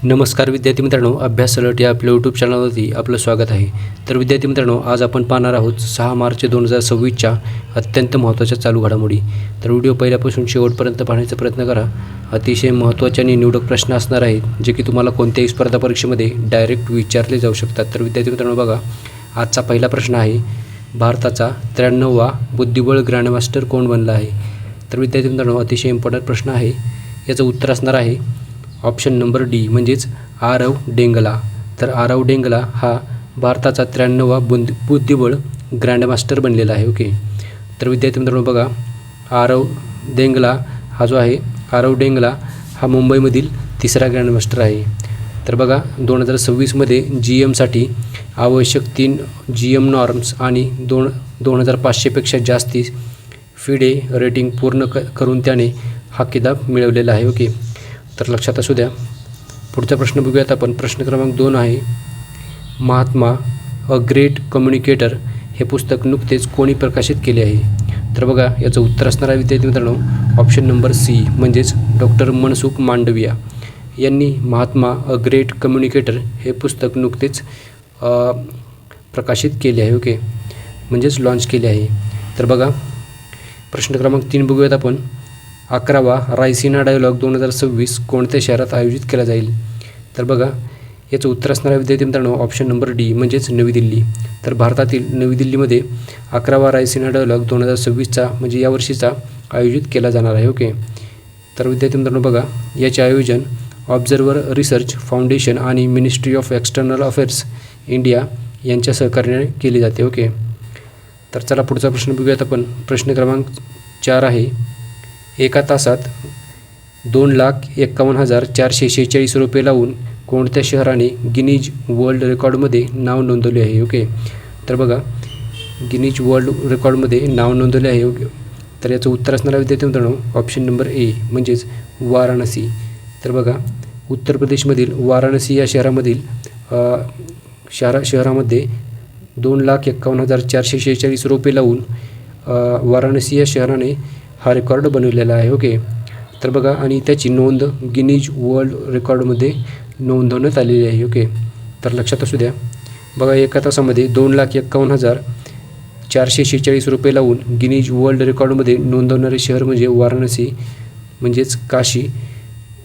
नमस्कार विद्यार्थी मित्रांनो, अभ्यास अलर्ट या आपल्या यूट्यूब चॅनलवरती आपलं स्वागत आहे. तर विद्यार्थी मित्रांनो, आज आपण पाहणार आहोत 6 मार्च 2026च्या अत्यंत महत्त्वाच्या चालू घडामोडी. तर व्हिडिओ पहिल्यापासून शेवटपर्यंत पाहण्याचा प्रयत्न करा. अतिशय महत्त्वाचे आणि निवडक प्रश्न असणार आहेत, जे की तुम्हाला कोणत्याही स्पर्धा परीक्षेमध्ये डायरेक्ट विचारले जाऊ शकतात. तर विद्यार्थी मित्रांनो बघा, आजचा पहिला प्रश्न आहे, भारताचा 93वा बुद्धिबळ ग्रँडमास्टर कोण बनला आहे? तर विद्यार्थी मित्रांनो, अतिशय इम्पॉर्टंट प्रश्न आहे. याचं उत्तर असणार आहे ऑप्शन नंबर डी, म्हणजेच आरव डेंगला. तर आरव डेंगला हा भारताचा 93वा बुद्धिबळ ग्रँडमास्टर बनलेला आहे. ओके, तर विद्यार्थी मित्रांनो बघा, आरव डेंगला हा मुंबईमधील तिसरा ग्रँडमास्टर आहे. तर बघा, 2026मध्ये GMसाठी आवश्यक 3 GM नॉर्म्स आणि 2500पेक्षा जास्ती फिडे रेटिंग पूर्ण करून त्याने हा किताब मिळवलेला आहे. ओके, तर लक्षात असू द्या. पुढचा प्रश्न बघूयात आपण. प्रश्न क्रमांक 2 आहे, महात्मा अ ग्रेट कम्युनिकेटर हे पुस्तक नुकतेच कोणी प्रकाशित केले आहे? तर बघा, याचं उत्तर असणार आहे विद्यार्थी मित्रांनो ऑप्शन नंबर सी, म्हणजेच डॉक्टर मनसुख मांडविया यांनी महात्मा अ ग्रेट कम्युनिकेटर हे पुस्तक नुकतेच प्रकाशित केले आहे. ओके, म्हणजेच लॉन्च केले आहे. तर बघा, प्रश्न क्रमांक 3 बघूयात आपण. 11वा रायसिना डायलॉग 2026 कोणत्या शहरात आयोजित केला जाईल? तर बघा, याचं उत्तर असणार आहे विद्यार्थी मित्रांनो ऑप्शन नंबर डी, म्हणजेच नवी दिल्ली. तर भारतातील नवी दिल्लीमध्ये 11वा रायसिना डायलॉग 2026चा म्हणजे यावर्षीचा आयोजित केला जाणार आहे. ओके, तर विद्यार्थी मित्रांनो बघा, याचे आयोजन ऑब्झर्वर रिसर्च फाउंडेशन आणि ministry of external affairs India यांच्या सहकार्याने केले जाते. ओके, तर चला पुढचा प्रश्न बघूयात आपण. प्रश्न क्रमांक 4 आहे, एका तासात 2,51,446 रुपये लावून कोणत्या शहराने गिनीज वर्ल्ड रेकॉर्डमध्ये नाव नोंदवले आहे? ओके, तर बघा, गिनीज वर्ल्ड रेकॉर्डमध्ये नाव नोंदवले आहे. ओके, तर याचं उत्तर असणार आहे विद्यार्थी मित्रांनो ऑप्शन नंबर ए, म्हणजेच वाराणसी. तर बघा, उत्तर प्रदेशमधील वाराणसी या शहरामध्ये 2,51,446 रुपये लावून वाराणसी या शहराने हा रेकॉर्ड बनवलेला आहे. ओके, तर बघा, आणि त्याची नोंद गिनीज वर्ल्ड रेकॉर्डमध्ये नोंदवण्यात आलेली आहे. ओके, तर लक्षात असू द्या. बघा, एका तासामध्ये 2,51,446 रुपये लावून गिनीज वर्ल्ड रेकॉर्डमध्ये नोंदवणारे शहर म्हणजे वाराणसी, म्हणजेच काशी,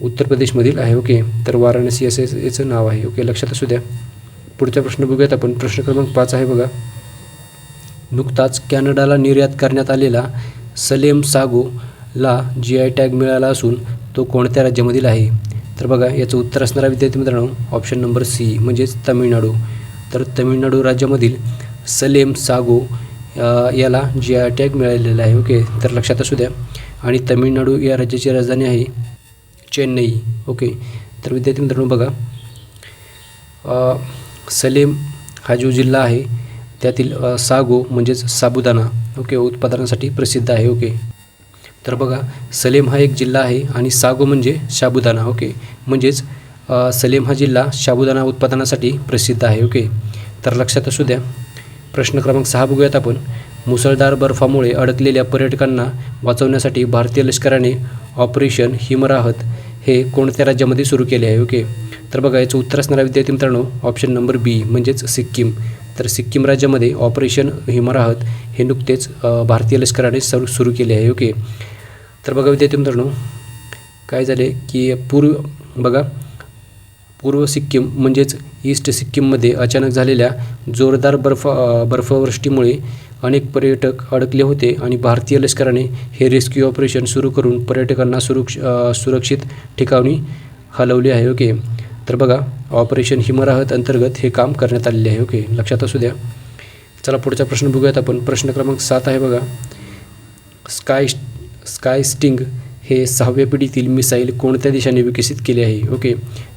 उत्तर प्रदेशमधील आहे. ओके, तर वाराणसी असे याचं नाव आहे. ओके, लक्षात असू द्या. पुढचा प्रश्न बघूयात आपण. प्रश्न क्रमांक 5 आहे बघा, नुकताच कॅनडाला निर्यात करण्यात आलेला सलेम सागोला GI टॅग मिळाला असून तो कोणत्या राज्यामधील आहे? तर बघा, याचं उत्तर असणार आहे विद्यार्थी मित्रांनो ऑप्शन नंबर सी, म्हणजेच तामिळनाडू. तर तामिळनाडू राज्यामधील सलेम सागो याला GI टॅग मिळालेला आहे. ओके, तर लक्षात असू द्या. आणि तामिळनाडू या राज्याची राजधानी आहे चेन्नई. ओके, तर विद्यार्थी मित्रांनो बघा, सलेम हा जो जिल्हा आहे त्यातील सागो म्हणजेच साबुदाणा ओके उत्पादनासाठी प्रसिद्ध आहे. ओके, तर बघा, सलेम हा एक जिल्हा आहे आणि सागो म्हणजे साबुदाणा. ओके, म्हणजेच सलेम हा जिल्हा साबुदाणा उत्पादनासाठी प्रसिद्ध आहे. ओके, तर लक्षात असू द्या. प्रश्न क्रमांक 6 बघूयात आपण. मुसळधार बर्फामुळे अडकलेल्या पर्यटकांना वाचवण्यासाठी भारतीय लष्कराने ऑपरेशन हिमराहत हे कोणत्या राज्यामध्ये सुरू केले आहे? ओके, तर बघा, याचं उत्तर असणार आहे विद्यार्थी मित्रांनो ऑप्शन नंबर बी, म्हणजेच सिक्कीम. तर सिक्कीम राज्यामध्ये ऑपरेशन हिमराहत हे नुकतेच भारतीय लष्कराने सुरू केले आहे. ओके, तर बघा विद्यार्थी मित्रांनो, काय झाले की पूर्व सिक्कीम म्हणजेच ईस्ट सिक्कीममध्ये अचानक झालेल्या जोरदार बर्फवृष्टीमुळे अनेक पर्यटक अडकले होते आणि भारतीय लष्कराने हे रेस्क्यू ऑपरेशन सुरू करून पर्यटकांना सुरक्षित ठिकाणी हलवले आहे. ओके, तर बघा, ऑपरेशन हिमराहत अंतर्गत हे काम करण्यात आलेले आहे. ओके, लक्षात असू द्या. चला पुढचा प्रश्न बघूयात आपण. प्रश्न क्रमांक 7 आहे बघा, स्काय स्टिंग हे 6व्या पिढीतील मिसाईल कोणत्या देशाने विकसित केले आहे? ओके,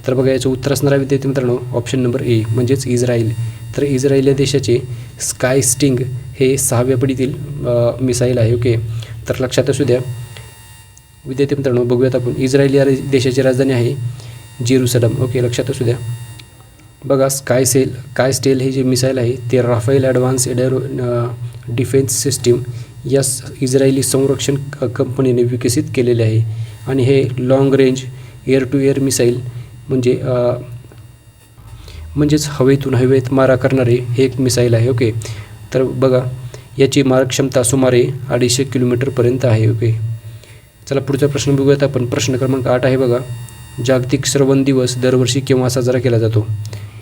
तर बघा, याचं उत्तर असणार आहे विद्यार्थी मित्रांनो ऑप्शन नंबर ए, म्हणजेच इस्रायल. तर इस्रायल या देशाचे स्काय स्टिंग हे 6व्या पिढीतील मिसाईल आहे. ओके, तर लक्षात असू द्या. विद्यार्थी मित्रांनो बघूयात आपण. इस्रायल या देशाची राजधानी आहे जेरुसलम. ओके, लक्षात असू द्या. बघा, स्काय स्टेल हे जे मिसाईल आहे ते राफेल ॲडव्हान्स डिफेन्स सिस्टीम या इस्रायली संरक्षण कंपनीने विकसित केलेले आहे आणि हे long range air to air missile म्हणजेच हवेत मारा करणारे हे एक मिसाईल आहे. ओके, तर बघा याची मारकक्षमता सुमारे 250 किलोमीटरपर्यंत आहे. ओके, चला पुढचा प्रश्न बघूयात आपण. प्रश्न क्रमांक 8 आहे बघा, जागतिक श्रवण दिवस दरवर्षी केव्हा साजरा केला जातो?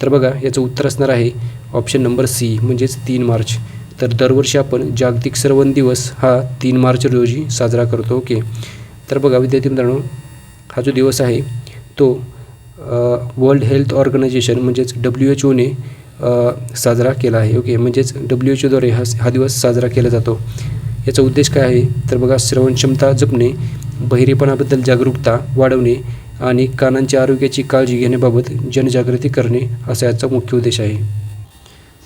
तर बघा याचं उत्तर असणार आहे ऑप्शन नंबर सी, म्हणजेच 3 मार्च. तर दरवर्षी आपण जागतिक श्रवण दिवस हा 3 मार्च रोजी साजरा करतो. ओके, तर बघा विद्यार्थी मित्रांनो, हा जो दिवस आहे तो वर्ल्ड हेल्थ ऑर्गनायझेशन म्हणजेच WHOने साजरा केला आहे. ओके, म्हणजेच WHOद्वारे हा दिवस साजरा केला जातो. याचा उद्देश काय आहे तर बघा, श्रवणक्षमता जपणे, बहिरेपणाबद्दल जागरूकता वाढवणे आणि कानांच्या आरोग्याची काळजी घेण्याबाबत जनजागृती करणे असा याचा मुख्य उद्देश आहे.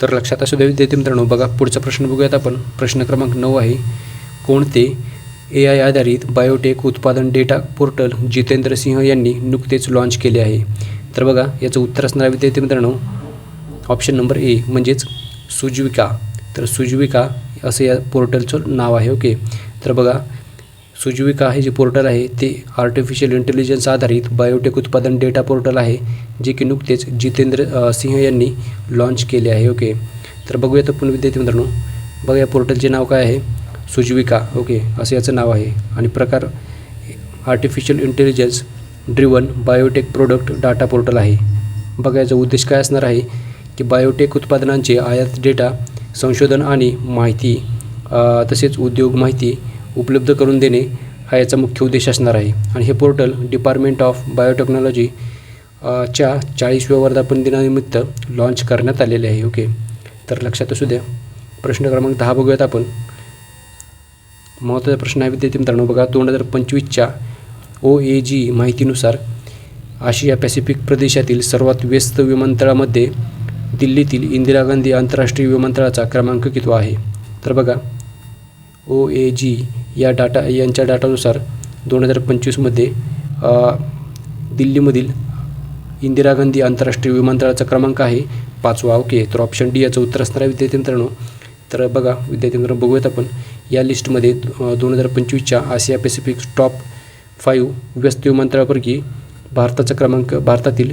तर लक्षात असू द्या विद्यार्थी मित्रांनो. बघा पुढचा प्रश्न बघूयात आपण. प्रश्न क्रमांक 9 आहे, कोणते AI आधारित बायोटेक उत्पादन डेटा पोर्टल जितेंद्र सिंह यांनी नुकतेच लॉन्च केले आहे? तर बघा याचं उत्तर असणार आहे विद्यार्थी मित्रांनो ऑप्शन नंबर ए, म्हणजेच सुजविका. तर सुजविका असं या पोर्टलचं नाव आहे. ओके, तर बघा सुजविका हे जे पोर्टल आहे ते आर्टिफिशियल इंटेलिजन्स आधारित बायोटेक उत्पादन डेटा पोर्टल आहे, जे की नुकतेच जितेंद्र सिंह यांनी लॉन्च केले आहे. ओके, तर बघूयात आपण विद्यार्थी मित्रांनो. बघा या पोर्टलचे नाव काय आहे, सुजविका. ओके, असं याचं नाव आहे आणि प्रकार artificial intelligence driven biotech product data portal आहे. बघा याचा उद्देश काय असणार आहे की बायोटेक उत्पादनांचे आयात डेटा, संशोधन आणि माहिती तसेच उद्योग माहिती उपलब्ध करून देणे हा याचा मुख्य उद्देश असणार आहे. आणि हे पोर्टल डिपार्टमेंट ऑफ बायोटेक्नॉलॉजी च्या 40व्या वर्धापन दिनानिमित्त लॉन्च करण्यात आलेले आहे. ओके, तर लक्षात असू द्या. प्रश्न क्रमांक 10 बघूयात आपण. महत्त्वाचा प्रश्न आहे विद्यार्थी मित्रांनो. बघा 2025च्या OAG माहितीनुसार आशिया पॅसिफिक प्रदेशातील सर्वात व्यस्त विमानतळामध्ये दिल्लीतील इंदिरा गांधी आंतरराष्ट्रीय विमानतळाचा क्रमांक किती आहे? तर बघा OAG यांच्या डाटानुसार 2025मध्ये दिल्लीमधील इंदिरा गांधी आंतरराष्ट्रीय विमानतळाचा क्रमांक आहे 5वा. ओके, तर ऑप्शन डी याचं उत्तर असणार आहे विद्यार्थी मित्रांनो. तर बघा विद्यार्थी मित्रांनो, बघूयात आपण या लिस्टमध्ये 2025च्या आशिया पॅसिफिक टॉप 5 व्यस्त विमानतळापैकी भारतातील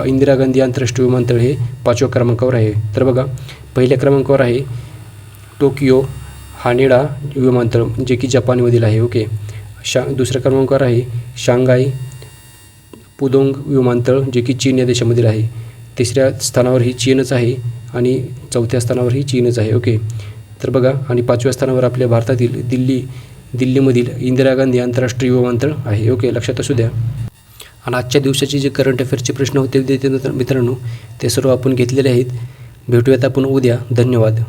इंदिरा गांधी आंतरराष्ट्रीय विमानतळ हे 5व्या क्रमांकावर आहे. तर बघा पहिल्या क्रमांकावर आहे टोकियो हानेडा विमानतळ, जे की जपानमधील आहे. ओके, दुसऱ्या क्रमांकावर आहे शांघाय पुदोंग विमानतळ, जे की चीन या देशामधील आहे. तिसऱ्या स्थानावर ही चीनच आहे आणि चौथ्या स्थानावर ही चीनच आहे. ओके, तर बघा आणि 5व्या स्थानावर आपल्या भारतातील दिल्लीमधील इंदिरा गांधी आंतरराष्ट्रीय विमानतळ आहे. ओके, लक्षात असू द्या. आणि आजच्या दिवसाचे जे करंट अफेअर्सचे प्रश्न होते विद्यार्थी मित्रांनो, ते सर्व आपण घेतलेले आहेत. भेटूयात आपण उद्या. धन्यवाद.